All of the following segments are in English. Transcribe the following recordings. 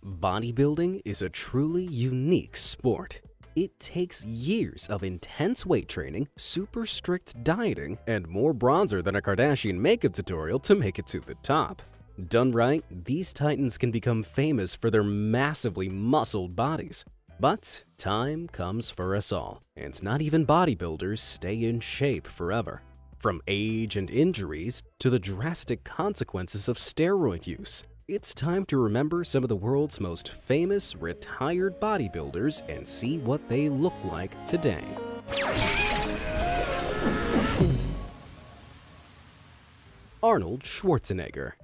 Bodybuilding is a truly unique sport. It takes years of intense weight training, super strict dieting, and more bronzer than a Kardashian makeup tutorial to make it to the top. Done right, these titans can become famous for their massively muscled bodies. But time comes for us all, and not even bodybuilders stay in shape forever. From age and injuries to the drastic consequences of steroid use, it's time to remember some of the world's most famous retired bodybuilders and see what they look like today. Arnold Schwarzenegger.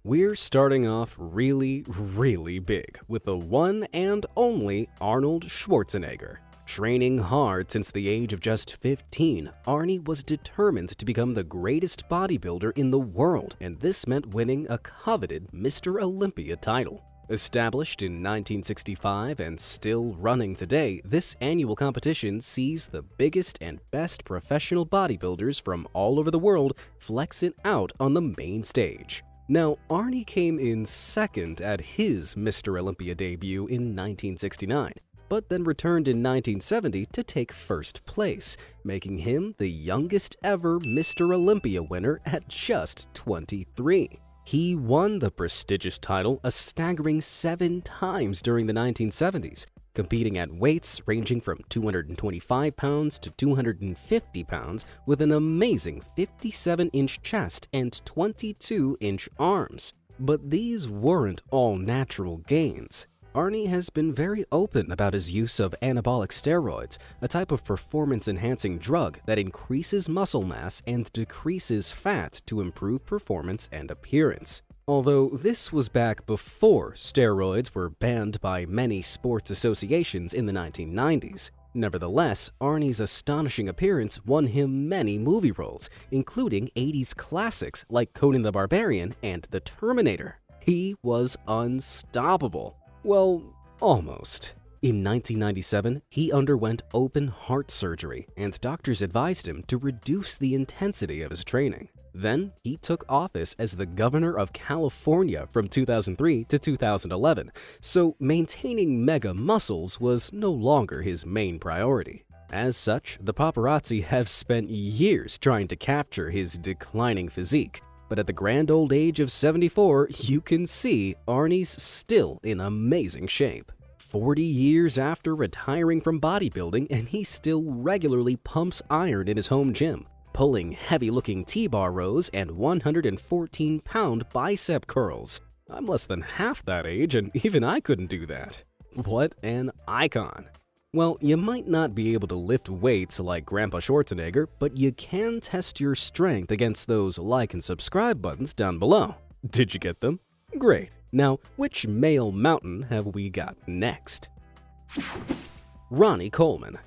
We're starting off really big with the one and only Arnold Schwarzenegger. Training hard since the age of just 15, Arnie was determined to become the greatest bodybuilder in the world, and this meant winning a coveted Mr. Olympia title. Established in 1965 and still running today, this annual competition sees the biggest and best professional bodybuilders from all over the world flex it out on the main stage. Now, Arnie came in second at his Mr. Olympia debut in 1969. But then returned in 1970 to take first place, making him the youngest ever Mr. Olympia winner at just 23. He won the prestigious title a staggering 7 times during the 1970s, competing at weights ranging from 225 pounds to 250 pounds with an amazing 57-inch chest and 22-inch arms. But these weren't all natural gains. Arnie has been very open about his use of anabolic steroids, a type of performance-enhancing drug that increases muscle mass and decreases fat to improve performance and appearance. Although this was back before steroids were banned by many sports associations in the 1990s. Nevertheless, Arnie's astonishing appearance won him many movie roles, including 80s classics like Conan the Barbarian and The Terminator. He was unstoppable. Well, almost. In 1997, he underwent open heart surgery, and doctors advised him to reduce the intensity of his training. Then, he took office as the governor of California from 2003 to 2011, so maintaining mega muscles was no longer his main priority. As such, the paparazzi have spent years trying to capture his declining physique. But at the grand old age of 74, you can see Arnie's still in amazing shape. 40 years after retiring from bodybuilding, and he still regularly pumps iron in his home gym, pulling heavy-looking T-bar rows and 114-pound bicep curls. I'm less than half that age, and even I couldn't do that. What an icon! Well, you might not be able to lift weights like Grandpa Schwarzenegger, but you can test your strength against those like and subscribe buttons down below. Did you get them? Great. Now, which male mountain have we got next? Ronnie Coleman.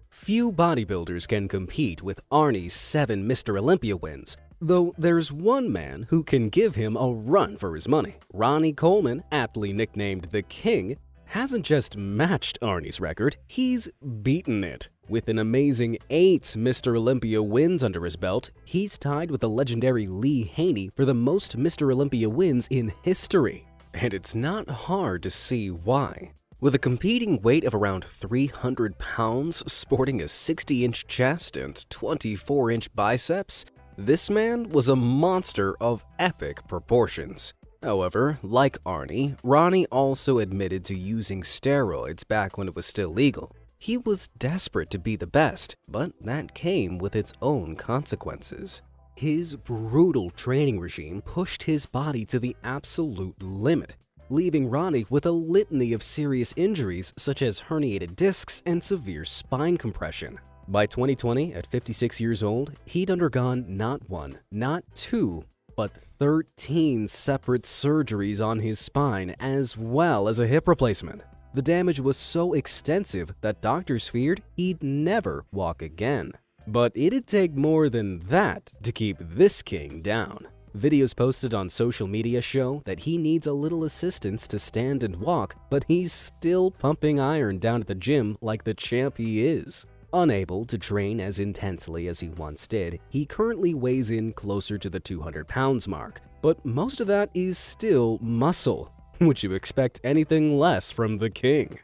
Few bodybuilders can compete with Arnie's 7 Mr. Olympia wins, though there's one man who can give him a run for his money. Ronnie Coleman, aptly nicknamed the King, hasn't just matched Arnie's record, he's beaten it. With an amazing 8 Mr. Olympia wins under his belt, he's tied with the legendary Lee Haney for the most Mr. Olympia wins in history. And it's not hard to see why. With a competing weight of around 300 pounds, sporting a 60-inch chest and 24-inch biceps, this man was a monster of epic proportions. However, like Arnie, Ronnie also admitted to using steroids back when it was still legal. He was desperate to be the best, but that came with its own consequences. His brutal training regime pushed his body to the absolute limit, leaving Ronnie with a litany of serious injuries such as herniated discs and severe spine compression. By 2020, at 56 years old, he'd undergone not 1, not 2, but 13 separate surgeries on his spine as well as a hip replacement. The damage was so extensive that doctors feared he'd never walk again. But it'd take more than that to keep this king down. Videos posted on social media show that he needs a little assistance to stand and walk, but he's still pumping iron down at the gym like the champ he is. Unable to train as intensely as he once did, he currently weighs in closer to the 200 pounds mark, but most of that is still muscle. Would you expect anything less from the king?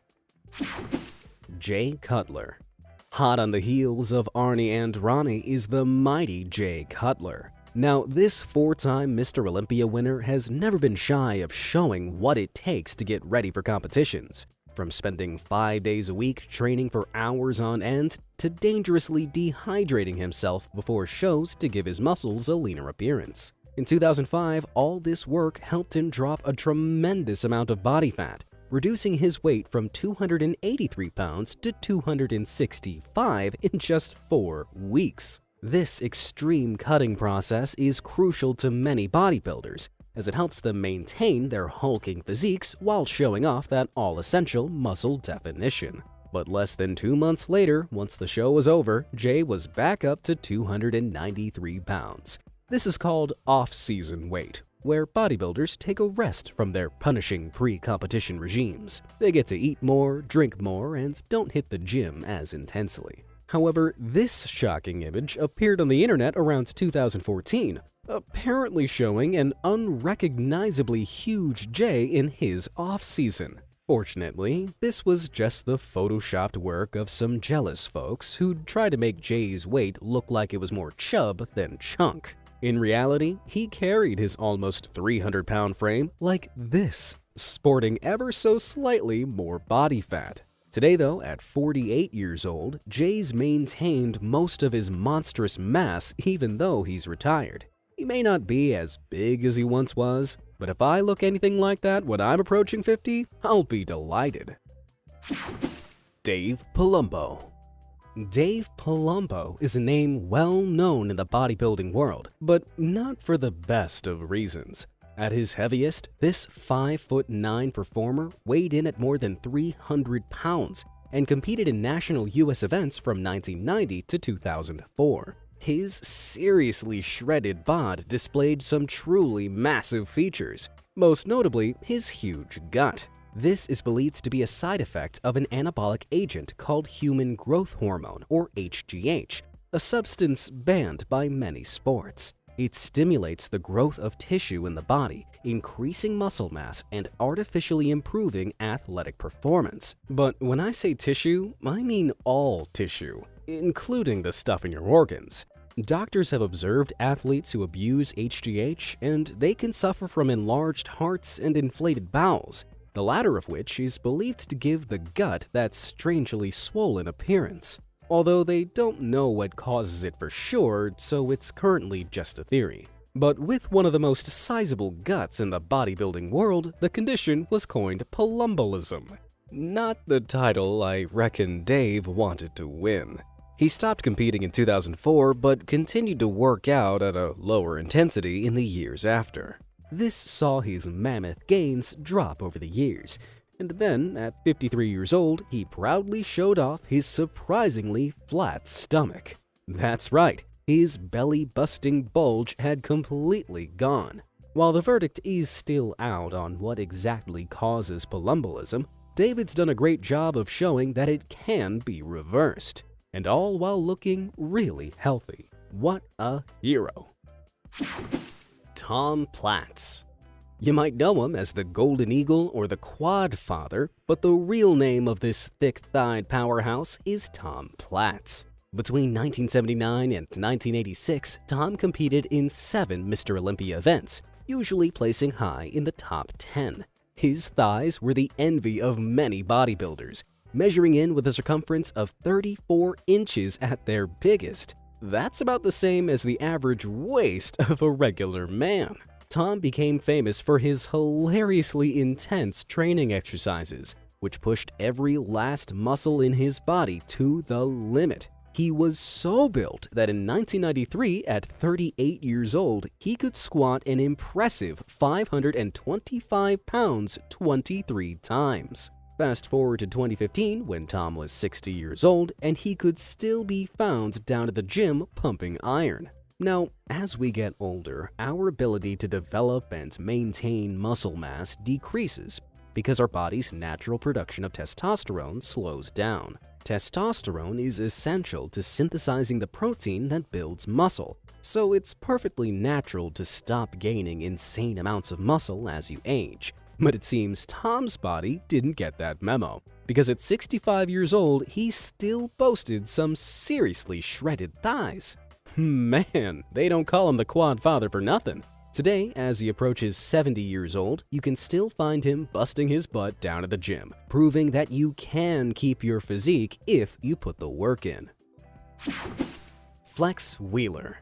Jay Cutler. Hot on the heels of Arnie and Ronnie is the mighty Jay Cutler. Now, this four-time Mr. Olympia winner has never been shy of showing what it takes to get ready for competitions. From spending 5 days a week training for hours on end to dangerously dehydrating himself before shows to give his muscles a leaner appearance. In 2005, all this work helped him drop a tremendous amount of body fat, reducing his weight from 283 pounds to 265 in just 4 weeks. This extreme cutting process is crucial to many bodybuilders, as it helps them maintain their hulking physiques while showing off that all-essential muscle definition. But less than 2 months later, once the show was over, Jay was back up to 293 pounds. This is called off-season weight, where bodybuilders take a rest from their punishing pre-competition regimes. They get to eat more, drink more, and don't hit the gym as intensely. However, this shocking image appeared on the internet around 2014, apparently showing an unrecognizably huge Jay in his off-season. Fortunately, this was just the photoshopped work of some jealous folks who'd try to make Jay's weight look like it was more chub than chunk. In reality, he carried his almost 300-pound frame like this, sporting ever so slightly more body fat. Today though, at 48 years old, Jay's maintained most of his monstrous mass even though he's retired. He may not be as big as he once was, but if I look anything like that when I'm approaching 50, I'll be delighted. Dave Palumbo. Dave Palumbo is a name well known in the bodybuilding world, but not for the best of reasons. At his heaviest, this 5'9" performer weighed in at more than 300 pounds and competed in national US events from 1990 to 2004. His seriously shredded bod displayed some truly massive features, most notably his huge gut. This is believed to be a side effect of an anabolic agent called human growth hormone, or HGH, a substance banned by many sports. It stimulates the growth of tissue in the body, increasing muscle mass and artificially improving athletic performance. But when I say tissue, I mean all tissue, including the stuff in your organs. Doctors have observed athletes who abuse HGH, and they can suffer from enlarged hearts and inflated bowels, the latter of which is believed to give the gut that strangely swollen appearance. Although they don't know what causes it for sure, so it's currently just a theory. But with one of the most sizable guts in the bodybuilding world, the condition was coined palumbolism. Not the title I reckon Dave wanted to win. He stopped competing in 2004, but continued to work out at a lower intensity in the years after. This saw his mammoth gains drop over the years, and then, at 53 years old, he proudly showed off his surprisingly flat stomach. That's right, his belly-busting bulge had completely gone. While the verdict is still out on what exactly causes palumbolism, David's done a great job of showing that it can be reversed, and all while looking really healthy. What a hero! Tom Platz. You might know him as the Golden Eagle or the Quad Father, but the real name of this thick-thighed powerhouse is Tom Platz. Between 1979 and 1986, Tom competed in 7 Mr. Olympia events, usually placing high in the top 10. His thighs were the envy of many bodybuilders, measuring in with a circumference of 34 inches at their biggest. That's about the same as the average waist of a regular man. Tom became famous for his hilariously intense training exercises, which pushed every last muscle in his body to the limit. He was so built that in 1993, at 38 years old, he could squat an impressive 525 pounds 23 times. Fast forward to 2015, when Tom was 60 years old, and he could still be found down at the gym pumping iron. Now, as we get older, our ability to develop and maintain muscle mass decreases because our body's natural production of testosterone slows down. Testosterone is essential to synthesizing the protein that builds muscle, so it's perfectly natural to stop gaining insane amounts of muscle as you age. But it seems Tom's body didn't get that memo, because at 65 years old, he still boasted some seriously shredded thighs. Man, they don't call him the Quad Father for nothing. Today, as he approaches 70 years old, you can still find him busting his butt down at the gym, proving that you can keep your physique if you put the work in. Flex Wheeler.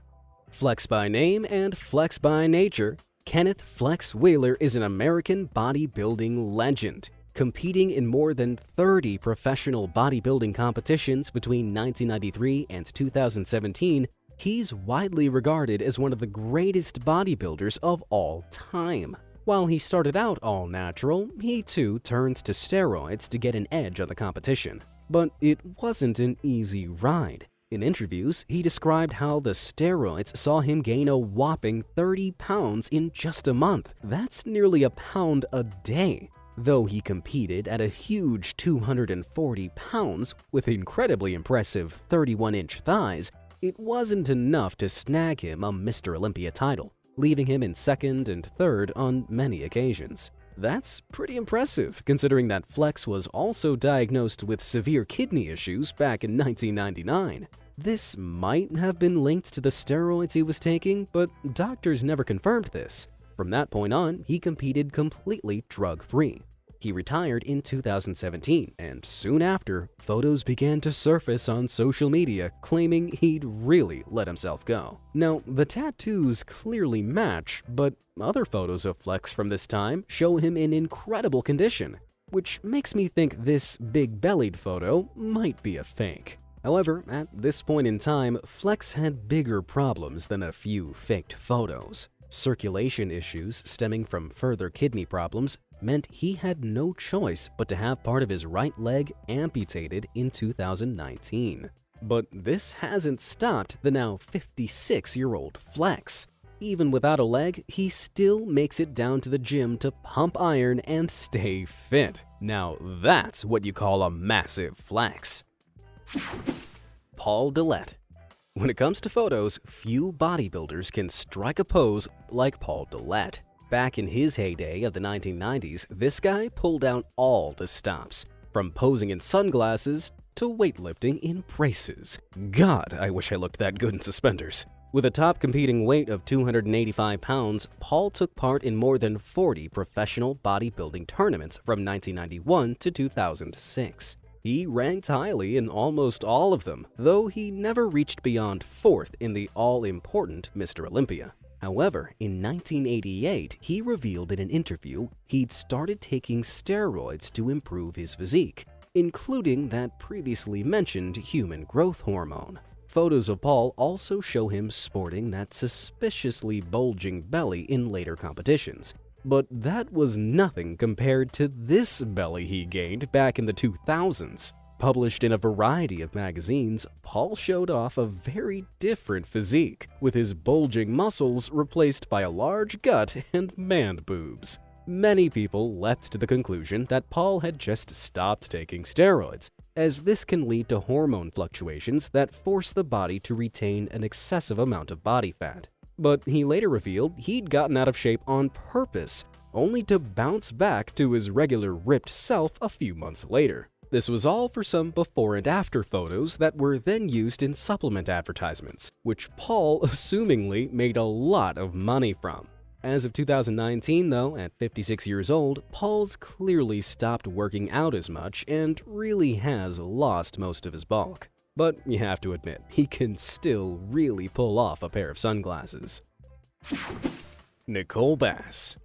Flex by name and flex by nature, Kenneth Flex Wheeler is an American bodybuilding legend, competing in more than 30 professional bodybuilding competitions between 1993 and 2017. He's widely regarded as one of the greatest bodybuilders of all time. While he started out all natural, he too turned to steroids to get an edge on the competition. But it wasn't an easy ride. In interviews, he described how the steroids saw him gain a whopping 30 pounds in just a month. That's nearly a pound a day. Though he competed at a huge 240 pounds with incredibly impressive 31-inch thighs, it wasn't enough to snag him a Mr. Olympia title, leaving him in second and third on many occasions. That's pretty impressive, considering that Flex was also diagnosed with severe kidney issues back in 1999. This might have been linked to the steroids he was taking, but doctors never confirmed this. From that point on, he competed completely drug-free. He retired in 2017, and soon after, photos began to surface on social media claiming he'd really let himself go. Now, the tattoos clearly match, but other photos of Flex from this time show him in incredible condition, which makes me think this big-bellied photo might be a fake. However, at this point in time, Flex had bigger problems than a few faked photos. Circulation issues stemming from further kidney problems meant he had no choice but to have part of his right leg amputated in 2019. But this hasn't stopped the now 56-year-old Flex. Even without a leg, he still makes it down to the gym to pump iron and stay fit. Now that's what you call a massive flex. Paul Dillette. When it comes to photos, few bodybuilders can strike a pose like Paul Dillette. Back in his heyday of the 1990s, this guy pulled out all the stops, from posing in sunglasses to weightlifting in braces. God, I wish I looked that good in suspenders. With a top competing weight of 285 pounds, Paul took part in more than 40 professional bodybuilding tournaments from 1991 to 2006. He ranked highly in almost all of them, though he never reached beyond 4th in the all-important Mr. Olympia. However, in 1988, he revealed in an interview he'd started taking steroids to improve his physique, including that previously mentioned human growth hormone. Photos of Paul also show him sporting that suspiciously bulging belly in later competitions. But that was nothing compared to this belly he gained back in the 2000s. Published in a variety of magazines, Paul showed off a very different physique, with his bulging muscles replaced by a large gut and man boobs. Many people leapt to the conclusion that Paul had just stopped taking steroids, as this can lead to hormone fluctuations that force the body to retain an excessive amount of body fat. But he later revealed he'd gotten out of shape on purpose, only to bounce back to his regular ripped self a few months later. This was all for some before and after photos that were then used in supplement advertisements, which Paul assumingly made a lot of money from. As of 2019, though, at 56 years old, Paul's clearly stopped working out as much and really has lost most of his bulk. But you have to admit, he can still really pull off a pair of sunglasses. Nicole Bass.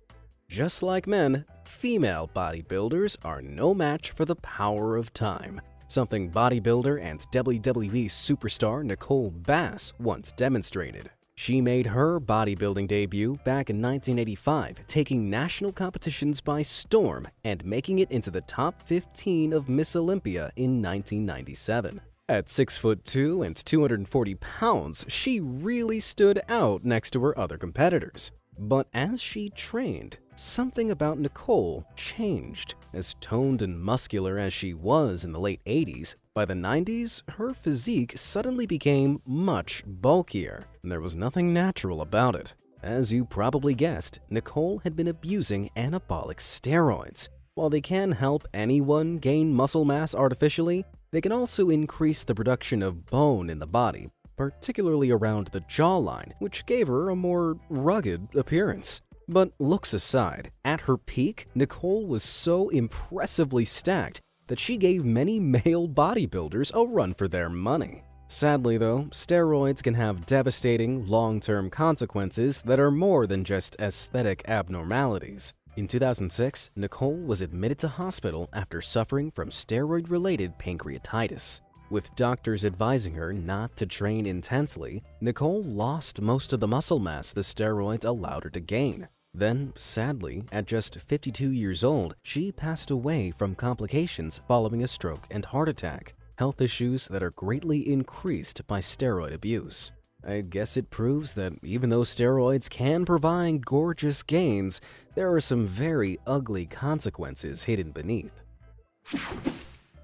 Just like men, female bodybuilders are no match for the power of time, something bodybuilder and WWE superstar Nicole Bass once demonstrated. She made her bodybuilding debut back in 1985, taking national competitions by storm and making it into the top 15 of Miss Olympia in 1997. At 6'2" and 240 pounds, she really stood out next to her other competitors. But as she trained, something about Nicole changed. As toned and muscular as she was in the late 80s, by the 90s, her physique suddenly became much bulkier, and there was nothing natural about it. As you probably guessed, Nicole had been abusing anabolic steroids. While they can help anyone gain muscle mass artificially, they can also increase the production of bone in the body, particularly around the jawline, which gave her a more rugged appearance. But looks aside, at her peak, Nicole was so impressively stacked that she gave many male bodybuilders a run for their money. Sadly though, steroids can have devastating, long-term consequences that are more than just aesthetic abnormalities. In 2006, Nicole was admitted to hospital after suffering from steroid-related pancreatitis. With doctors advising her not to train intensely, Nicole lost most of the muscle mass the steroids allowed her to gain. Then, sadly, at just 52 years old, she passed away from complications following a stroke and heart attack, health issues that are greatly increased by steroid abuse. I guess it proves that even though steroids can provide gorgeous gains, there are some very ugly consequences hidden beneath.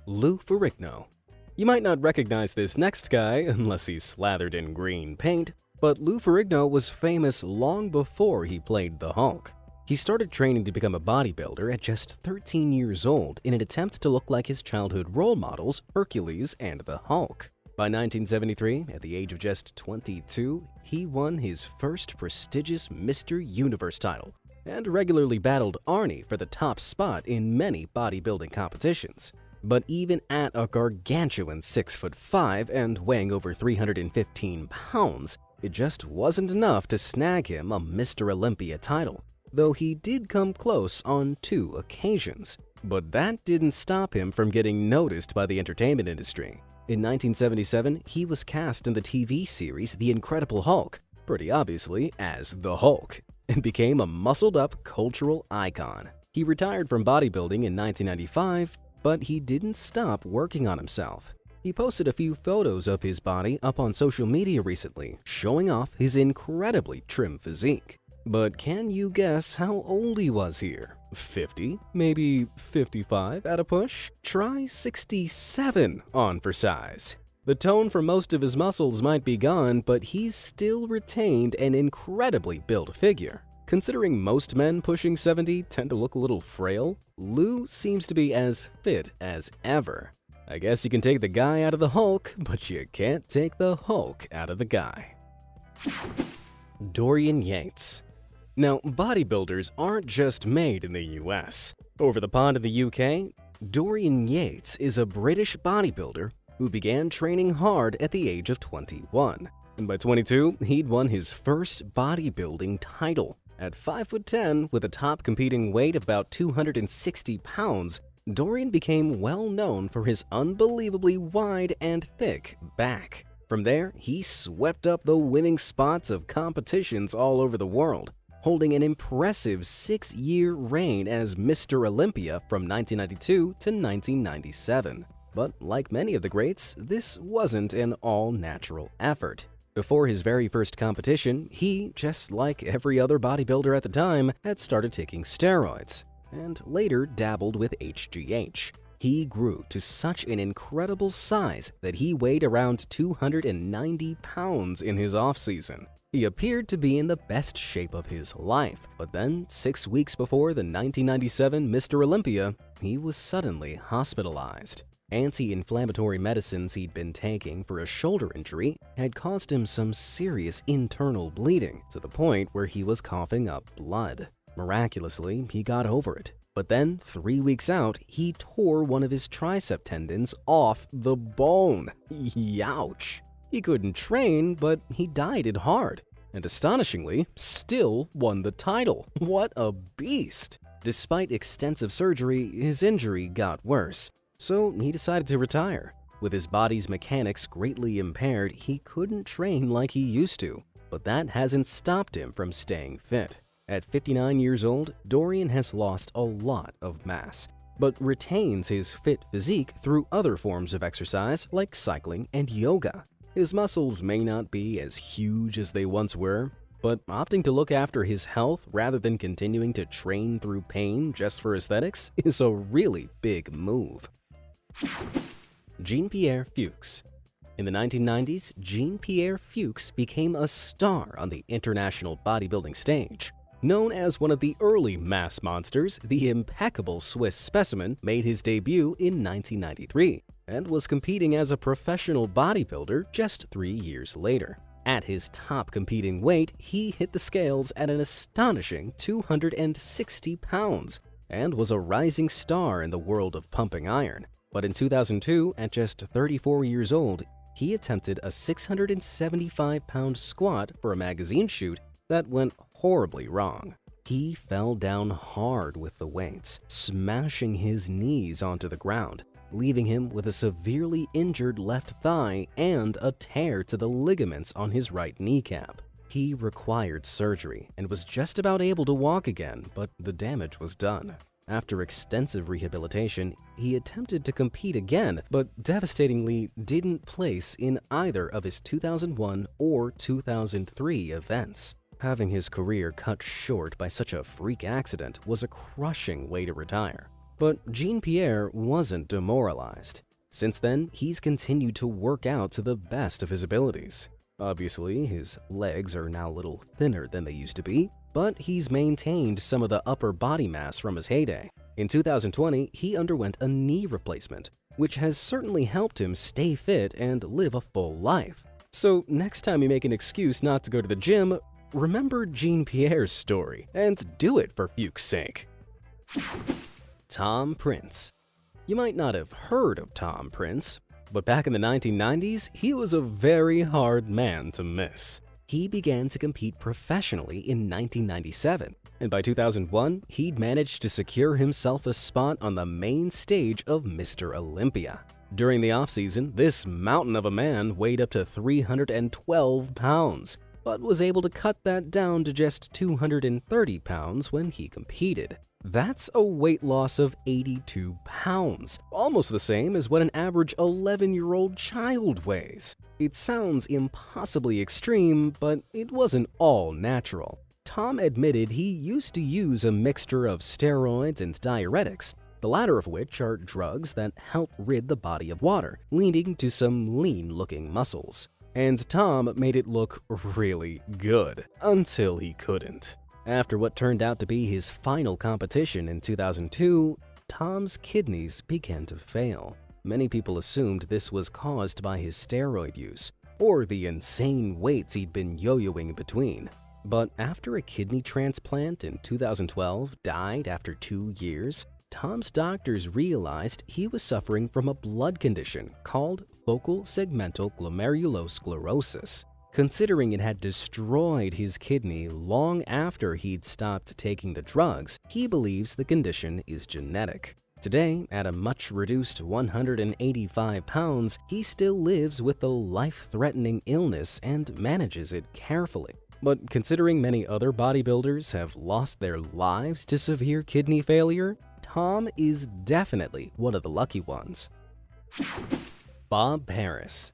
Lou Ferrigno. You might not recognize this next guy unless he's slathered in green paint, but Lou Ferrigno was famous long before he played the Hulk. He started training to become a bodybuilder at just 13 years old in an attempt to look like his childhood role models, Hercules and the Hulk. By 1973, at the age of just 22, he won his first prestigious Mr. Universe title and regularly battled Arnie for the top spot in many bodybuilding competitions. But even at a gargantuan 6'5" and weighing over 315 pounds, it just wasn't enough to snag him a Mr. Olympia title, though he did come close on 2 occasions. But that didn't stop him from getting noticed by the entertainment industry. In 1977, he was cast in the TV series The Incredible Hulk, pretty obviously as the Hulk, and became a muscled-up cultural icon. He retired from bodybuilding in 1995, but he didn't stop working on himself. He posted a few photos of his body up on social media recently, showing off his incredibly trim physique. But can you guess how old he was here? 50? Maybe 55 at a push? Try 67 on for size. The tone for most of his muscles might be gone, but he's still retained an incredibly built figure. Considering most men pushing 70 tend to look a little frail, Lou seems to be as fit as ever. I guess you can take the guy out of the Hulk, but you can't take the Hulk out of the guy. Dorian Yates. Now, bodybuilders aren't just made in the US. Over the pond in the UK, Dorian Yates is a British bodybuilder who began training hard at the age of 21. And by 22, he'd won his first bodybuilding title. At 5'10", with a top competing weight of about 260 pounds, Dorian became well known for his unbelievably wide and thick back. From there, he swept up the winning spots of competitions all over the world, holding an impressive 6-year reign as Mr. Olympia from 1992 to 1997. But like many of the greats, this wasn't an all-natural effort. Before his very first competition, he, just like every other bodybuilder at the time, had started taking steroids, and later dabbled with HGH. He grew to such an incredible size that he weighed around 290 pounds in his off-season. He appeared to be in the best shape of his life, but then 6 weeks before the 1997 Mr. Olympia, he was suddenly hospitalized. Anti-inflammatory medicines he'd been taking for a shoulder injury had caused him some serious internal bleeding, to the point where he was coughing up blood. Miraculously, he got over it. But then, 3 weeks out, he tore one of his tricep tendons off the bone. Youch! He couldn't train, but he dieted hard, and astonishingly, still won the title. What a beast! Despite extensive surgery, his injury got worse, so he decided to retire. With his body's mechanics greatly impaired, he couldn't train like he used to, but that hasn't stopped him from staying fit. At 59 years old, Dorian has lost a lot of mass, but retains his fit physique through other forms of exercise like cycling and yoga. His muscles may not be as huge as they once were, but opting to look after his health rather than continuing to train through pain just for aesthetics is a really big move. Jean-Pierre Fuchs. In the 1990s, Jean-Pierre Fuchs became a star on the international bodybuilding stage. Known as one of the early mass monsters, the impeccable Swiss specimen made his debut in 1993 and was competing as a professional bodybuilder just 3 years later. At his top competing weight, he hit the scales at an astonishing 260 pounds and was a rising star in the world of pumping iron. But in 2002, at just 34 years old, he attempted a 675-pound squat for a magazine shoot that went horribly wrong. He fell down hard with the weights, smashing his knees onto the ground, leaving him with a severely injured left thigh and a tear to the ligaments on his right kneecap. He required surgery and was just about able to walk again, but the damage was done. After extensive rehabilitation, he attempted to compete again, but devastatingly didn't place in either of his 2001 or 2003 events. Having his career cut short by such a freak accident was a crushing way to retire. But Jean-Pierre wasn't demoralized. Since then, he's continued to work out to the best of his abilities. Obviously, his legs are now a little thinner than they used to be, but he's maintained some of the upper body mass from his heyday. In 2020, he underwent a knee replacement, which has certainly helped him stay fit and live a full life. So next time you make an excuse not to go to the gym, remember Jean-Pierre's story and do it for Fuchs' sake. Tom Prince. You might not have heard of Tom Prince, but back in the 1990s, he was a very hard man to miss. He began to compete professionally in 1997, and by 2001, he'd managed to secure himself a spot on the main stage of Mr. Olympia. During the offseason, this mountain of a man weighed up to 312 pounds, but was able to cut that down to just 230 pounds when he competed. That's a weight loss of 82 pounds, almost the same as what an average 11-year-old child weighs. It sounds impossibly extreme, but it wasn't all natural. Tom admitted he used to use a mixture of steroids and diuretics, the latter of which are drugs that help rid the body of water, leading to some lean-looking muscles. And Tom made it look really good, until he couldn't. After what turned out to be his final competition in 2002, Tom's kidneys began to fail. Many people assumed this was caused by his steroid use, or the insane weights he'd been yo-yoing between. But after a kidney transplant in 2012 died after 2 years, Tom's doctors realized he was suffering from a blood condition called focal segmental glomerulosclerosis. Considering it had destroyed his kidney long after he'd stopped taking the drugs, he believes the condition is genetic. Today, at a much reduced 185 pounds, he still lives with the life-threatening illness and manages it carefully. But considering many other bodybuilders have lost their lives to severe kidney failure, Tom is definitely one of the lucky ones. Bob Harris.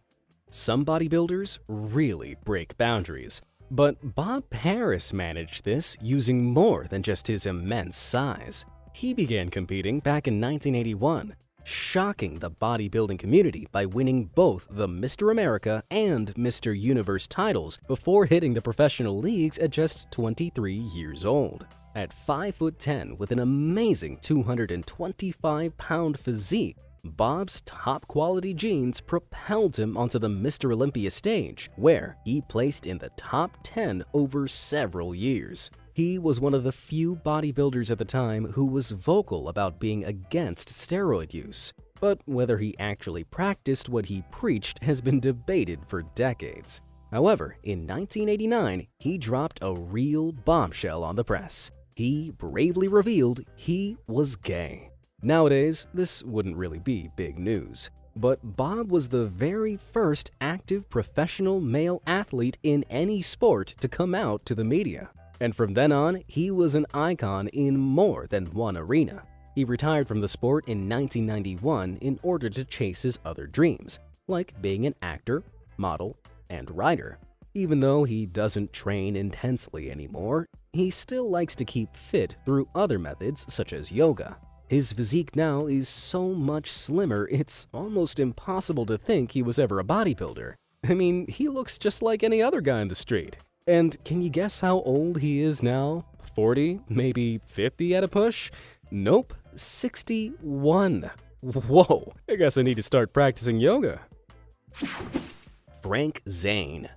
Some bodybuilders really break boundaries, but Bob Harris managed this using more than just his immense size. He began competing back in 1981, shocking the bodybuilding community by winning both the Mr. America and Mr. Universe titles before hitting the professional leagues at just 23 years old. At 5'10" with an amazing 225-pound physique, Bob's top-quality genes propelled him onto the Mr. Olympia stage, where he placed in the top 10 over several years. He was one of the few bodybuilders at the time who was vocal about being against steroid use, but whether he actually practiced what he preached has been debated for decades. However, in 1989, he dropped a real bombshell on the press. He bravely revealed he was gay. Nowadays, this wouldn't really be big news, but Bob was the very first active professional male athlete in any sport to come out to the media. And from then on, he was an icon in more than one arena. He retired from the sport in 1991 in order to chase his other dreams, like being an actor, model, and writer. Even though he doesn't train intensely anymore, he still likes to keep fit through other methods such as yoga. His physique now is so much slimmer, it's almost impossible to think he was ever a bodybuilder. I mean, he looks just like any other guy in the street. And can you guess how old he is now? 40? Maybe 50 at a push? Nope, 61. Whoa, I guess I need to start practicing yoga. Frank Zane.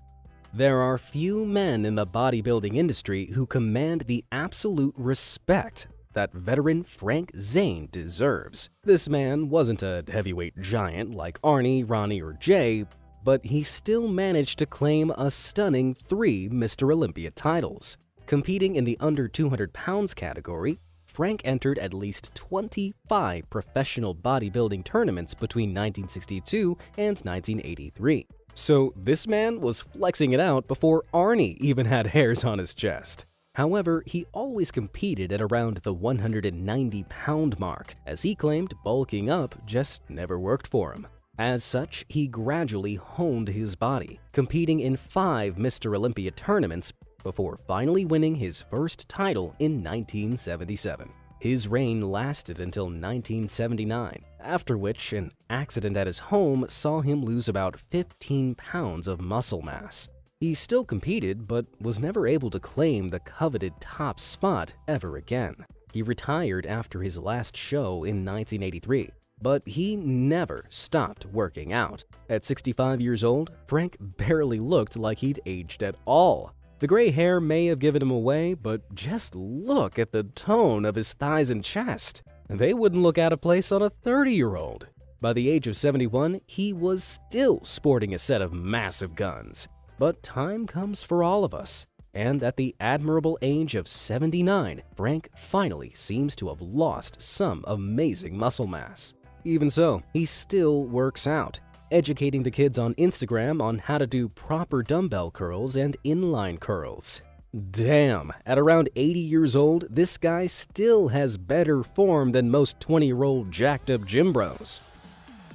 There are few men in the bodybuilding industry who command the absolute respect that veteran Frank Zane deserves. This man wasn't a heavyweight giant like Arnie, Ronnie, or Jay, but he still managed to claim a stunning 3 Mr. Olympia titles. Competing in the under 200 pounds category, Frank entered at least 25 professional bodybuilding tournaments between 1962 and 1983. So this man was flexing it out before Arnie even had hairs on his chest. However, he always competed at around the 190-pound mark, as he claimed bulking up just never worked for him. As such, he gradually honed his body, competing in 5 Mr. Olympia tournaments before finally winning his first title in 1977. His reign lasted until 1979, after which an accident at his home saw him lose about 15 pounds of muscle mass. He still competed, but was never able to claim the coveted top spot ever again. He retired after his last show in 1983, but he never stopped working out. At 65 years old, Frank barely looked like he'd aged at all. The gray hair may have given him away, but just look at the tone of his thighs and chest. They wouldn't look out of place on a 30-year-old. By the age of 71, he was still sporting a set of massive guns. But time comes for all of us, and at the admirable age of 79, Frank finally seems to have lost some amazing muscle mass. Even so, he still works out, educating the kids on Instagram on how to do proper dumbbell curls and inline curls. Damn, at around 80 years old, this guy still has better form than most 20-year-old jacked-up gym bros.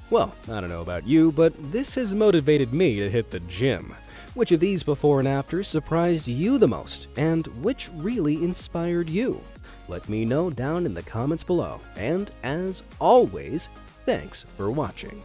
Well, I don't know about you, but this has motivated me to hit the gym. Which of these before and afters surprised you the most, and which really inspired you? Let me know down in the comments below, and as always, thanks for watching.